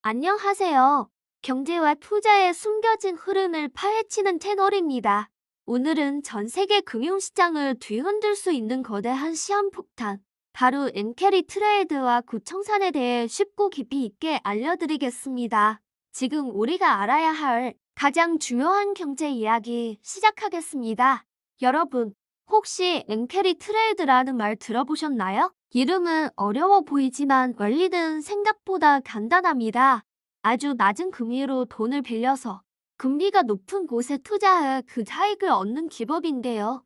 안녕하세요. 경제와 투자의 숨겨진 흐름을 파헤치는 채널입니다. 오늘은 전 세계 금융시장을 뒤흔들 수 있는 거대한 시한폭탄, 바로 엔캐리 트레이드와 고청산에 대해 쉽고 깊이 있게 알려드리겠습니다. 지금 우리가 알아야 할 가장 중요한 경제 이야기 시작하겠습니다. 여러분, 혹시 엔캐리 트레이드라는 말 들어보셨나요? 이름은 어려워 보이지만 원리는 생각보다 간단합니다. 아주 낮은 금리로 돈을 빌려서 금리가 높은 곳에 투자해 그 차익을 얻는 기법인데요.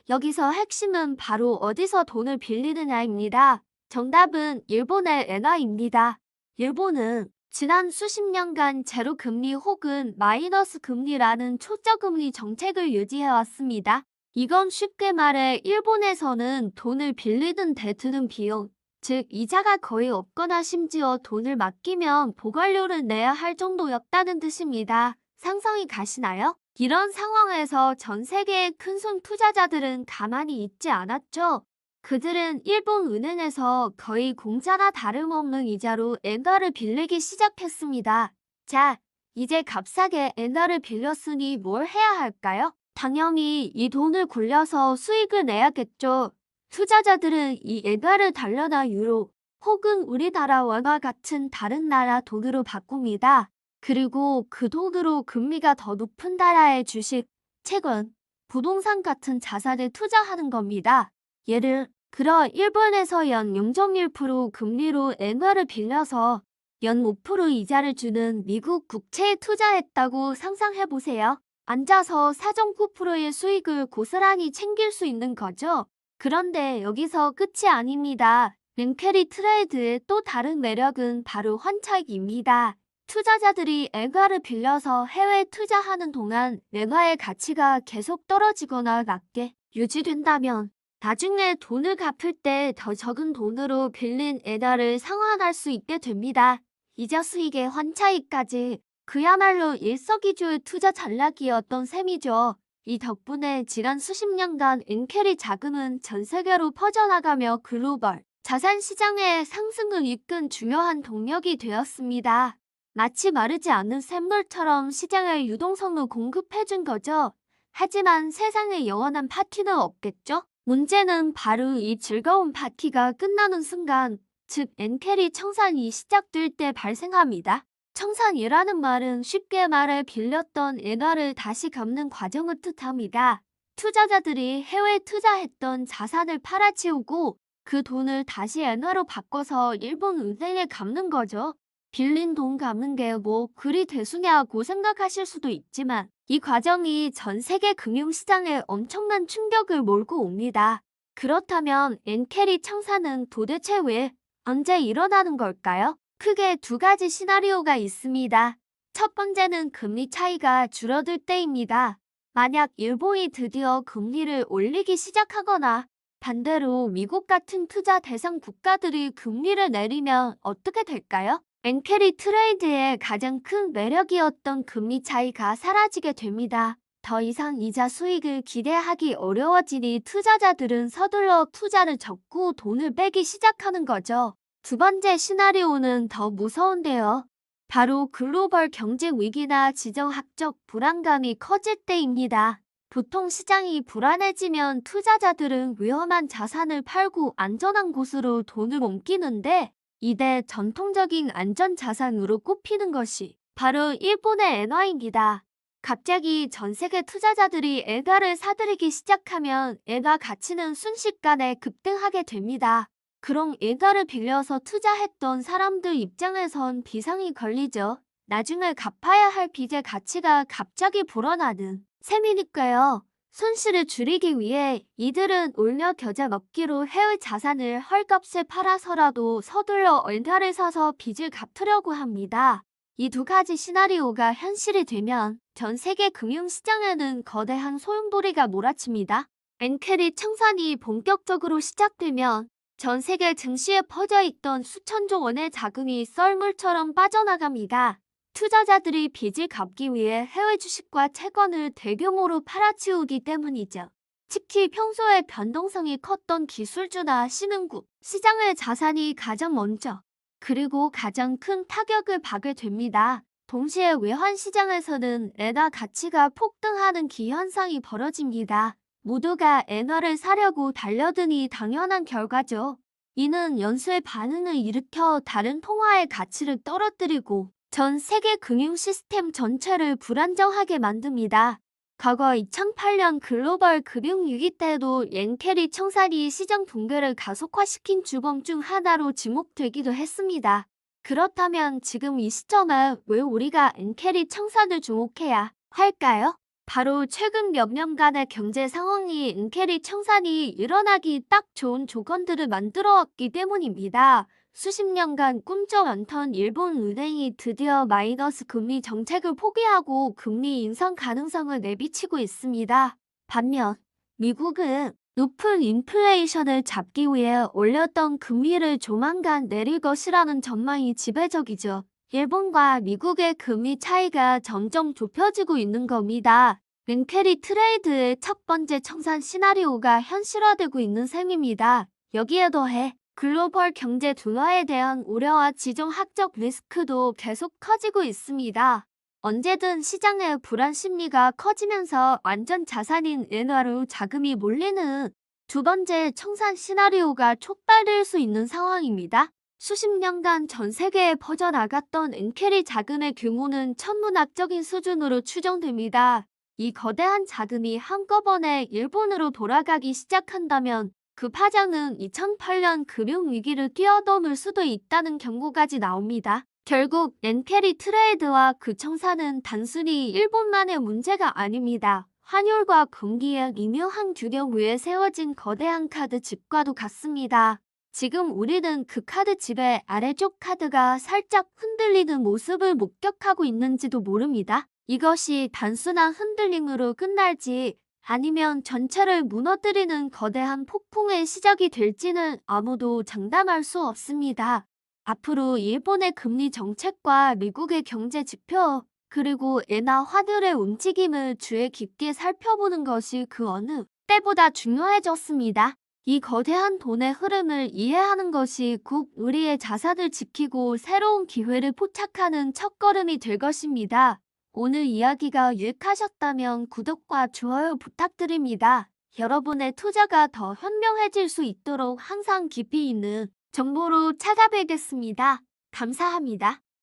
여기서 핵심은 바로 어디서 돈을 빌리느냐입니다. 정답은 일본의 엔화입니다. 일본은 지난 수십 년간 제로 금리 혹은 마이너스 금리라는 초저금리 정책을 유지해왔습니다. 이건 쉽게 말해 일본에서는 돈을 빌리는 데 드는 비용, 즉 이자가 거의 없거나 심지어 돈을 맡기면 보관료를 내야 할 정도였다는 뜻입니다. 상상이 가시나요? 이런 상황에서 전 세계의 큰손 투자자들은 가만히 있지 않았죠. 그들은 일본 은행에서 거의 공짜나 다름없는 이자로 엔화를 빌리기 시작했습니다. 자, 이제 값싸게 엔화를 빌렸으니 뭘 해야 할까요? 당연히 이 돈을 굴려서 수익을 내야겠죠. 투자자들은 이 엔화를 달러나 유로 혹은 우리나라 원화 같은 다른 나라 돈으로 바꿉니다. 그리고 그 돈으로 금리가 더 높은 나라의 주식, 채권, 부동산 같은 자산에 투자하는 겁니다. 예를 들어 일본에서 연 0.1% 금리로 엔화를 빌려서 연 5% 이자를 주는 미국 국채에 투자했다고 상상해보세요. 앉아서 4.9%의 수익을 고스란히 챙길 수 있는 거죠. 그런데 여기서 끝이 아닙니다. 엔캐리 트레이드의 또 다른 매력은 바로 환차익입니다. 투자자들이 엔화를 빌려서 해외에 투자하는 동안 엔화의 가치가 계속 떨어지거나 낮게 유지된다면 나중에 돈을 갚을 때 더 적은 돈으로 빌린 엔화를 상환할 수 있게 됩니다. 이자 수익의 환차익까지 그야말로 일석이조의 투자 전략이었던 셈이죠. 이 덕분에 지난 수십 년간 엔캐리 자금은 전 세계로 퍼져나가며 글로벌 자산 시장의 상승을 이끈 중요한 동력이 되었습니다. 마치 마르지 않는 샘물처럼 시장에 유동성을 공급해준 거죠. 하지만 세상에 영원한 파티는 없겠죠? 문제는 바로 이 즐거운 파티가 끝나는 순간, 즉 엔캐리 청산이 시작될 때 발생합니다. 청산이라는 말은 쉽게 말해 빌렸던 엔화를 다시 갚는 과정을 뜻합니다. 투자자들이 해외에 투자했던 자산을 팔아치우고 그 돈을 다시 엔화로 바꿔서 일본 은행에 갚는 거죠. 빌린 돈 갚는 게 뭐 그리 대수냐고 생각하실 수도 있지만 이 과정이 전 세계 금융시장에 엄청난 충격을 몰고 옵니다. 그렇다면 엔캐리 청산은 도대체 왜, 언제 일어나는 걸까요? 크게 두 가지 시나리오가 있습니다. 첫 번째는 금리 차이가 줄어들 때입니다. 만약 일본이 드디어 금리를 올리기 시작하거나 반대로 미국 같은 투자 대상 국가들이 금리를 내리면 어떻게 될까요? 엔캐리 트레이드의 가장 큰 매력이었던 금리 차이가 사라지게 됩니다. 더 이상 이자 수익을 기대하기 어려워지니 투자자들은 서둘러 투자를 접고 돈을 빼기 시작하는 거죠. 두 번째 시나리오는 더 무서운데요. 바로 글로벌 경제 위기나 지정학적 불안감이 커질 때입니다. 보통 시장이 불안해지면 투자자들은 위험한 자산을 팔고 안전한 곳으로 돈을 옮기는데 이때 전통적인 안전자산으로 꼽히는 것이 바로 일본의 엔화입니다. 갑자기 전 세계 투자자들이 엔화를 사들이기 시작하면 엔화 가치는 순식간에 급등하게 됩니다. 그럼 엔화를 빌려서 투자했던 사람들 입장에선 비상이 걸리죠. 나중에 갚아야 할 빚의 가치가 갑자기 불어나는 셈이니까요. 손실을 줄이기 위해 이들은 올려 겨자 먹기로 해외 자산을 헐값에 팔아서라도 서둘러 엔화를 사서 빚을 갚으려고 합니다. 이 두 가지 시나리오가 현실이 되면 전 세계 금융시장에는 거대한 소용돌이가 몰아칩니다. 엔캐리 청산이 본격적으로 시작되면 전 세계 증시에 퍼져있던 수천조 원의 자금이 썰물처럼 빠져나갑니다. 투자자들이 빚을 갚기 위해 해외 주식과 채권을 대규모로 팔아치우기 때문이죠. 특히 평소에 변동성이 컸던 기술주나 신흥국, 시장의 자산이 가장 먼저 그리고 가장 큰 타격을 받게 됩니다. 동시에 외환 시장에서는 엔화 가치가 폭등하는 기현상이 벌어집니다. 모두가 엔화를 사려고 달려드니 당연한 결과죠. 이는 연쇄 반응을 일으켜 다른 통화의 가치를 떨어뜨리고 전 세계 금융 시스템 전체를 불안정하게 만듭니다. 과거 2008년 글로벌 금융위기 때도 엔캐리 청산이 시장 붕괴를 가속화시킨 주범 중 하나로 지목되기도 했습니다. 그렇다면 지금 이 시점에 왜 우리가 엔캐리 청산을 주목해야 할까요? 바로 최근 몇 년간의 경제 상황이 엔캐리 청산이 일어나기 딱 좋은 조건들을 만들어왔기 때문입니다. 수십 년간 꿈쩍 않던 일본 은행이 드디어 마이너스 금리 정책을 포기하고 금리 인상 가능성을 내비치고 있습니다. 반면 미국은 높은 인플레이션을 잡기 위해 올렸던 금리를 조만간 내릴 것이라는 전망이 지배적이죠. 일본과 미국의 금리 차이가 점점 좁혀지고 있는 겁니다. 엔캐리 트레이드의 첫 번째 청산 시나리오가 현실화되고 있는 셈입니다. 여기에 더해 글로벌 경제 둔화에 대한 우려와 지정학적 리스크도 계속 커지고 있습니다. 언제든 시장의 불안 심리가 커지면서 완전 자산인 엔화로 자금이 몰리는 두 번째 청산 시나리오가 촉발될 수 있는 상황입니다. 수십 년간 전 세계에 퍼져나갔던 엔캐리 자금의 규모는 천문학적인 수준으로 추정됩니다. 이 거대한 자금이 한꺼번에 일본으로 돌아가기 시작한다면 그 파장은 2008년 금융위기를 뛰어넘을 수도 있다는 경고까지 나옵니다. 결국 엔캐리 트레이드와 그 청산은 단순히 일본만의 문제가 아닙니다. 환율과 금리의 미묘한 균형 위에 세워진 거대한 카드 집과도 같습니다. 지금 우리는 그 카드 집의 아래쪽 카드가 살짝 흔들리는 모습을 목격하고 있는지도 모릅니다. 이것이 단순한 흔들림으로 끝날지 아니면 전체를 무너뜨리는 거대한 폭풍의 시작이 될지는 아무도 장담할 수 없습니다. 앞으로 일본의 금리 정책과 미국의 경제 지표, 그리고 엔화 환율의 움직임을 주의 깊게 살펴보는 것이 그 어느 때보다 중요해졌습니다. 이 거대한 돈의 흐름을 이해하는 것이 곧 우리의 자산을 지키고 새로운 기회를 포착하는 첫걸음이 될 것입니다. 오늘 이야기가 유익하셨다면 구독과 좋아요 부탁드립니다. 여러분의 투자가 더 현명해질 수 있도록 항상 깊이 있는 정보로 찾아뵙겠습니다. 감사합니다.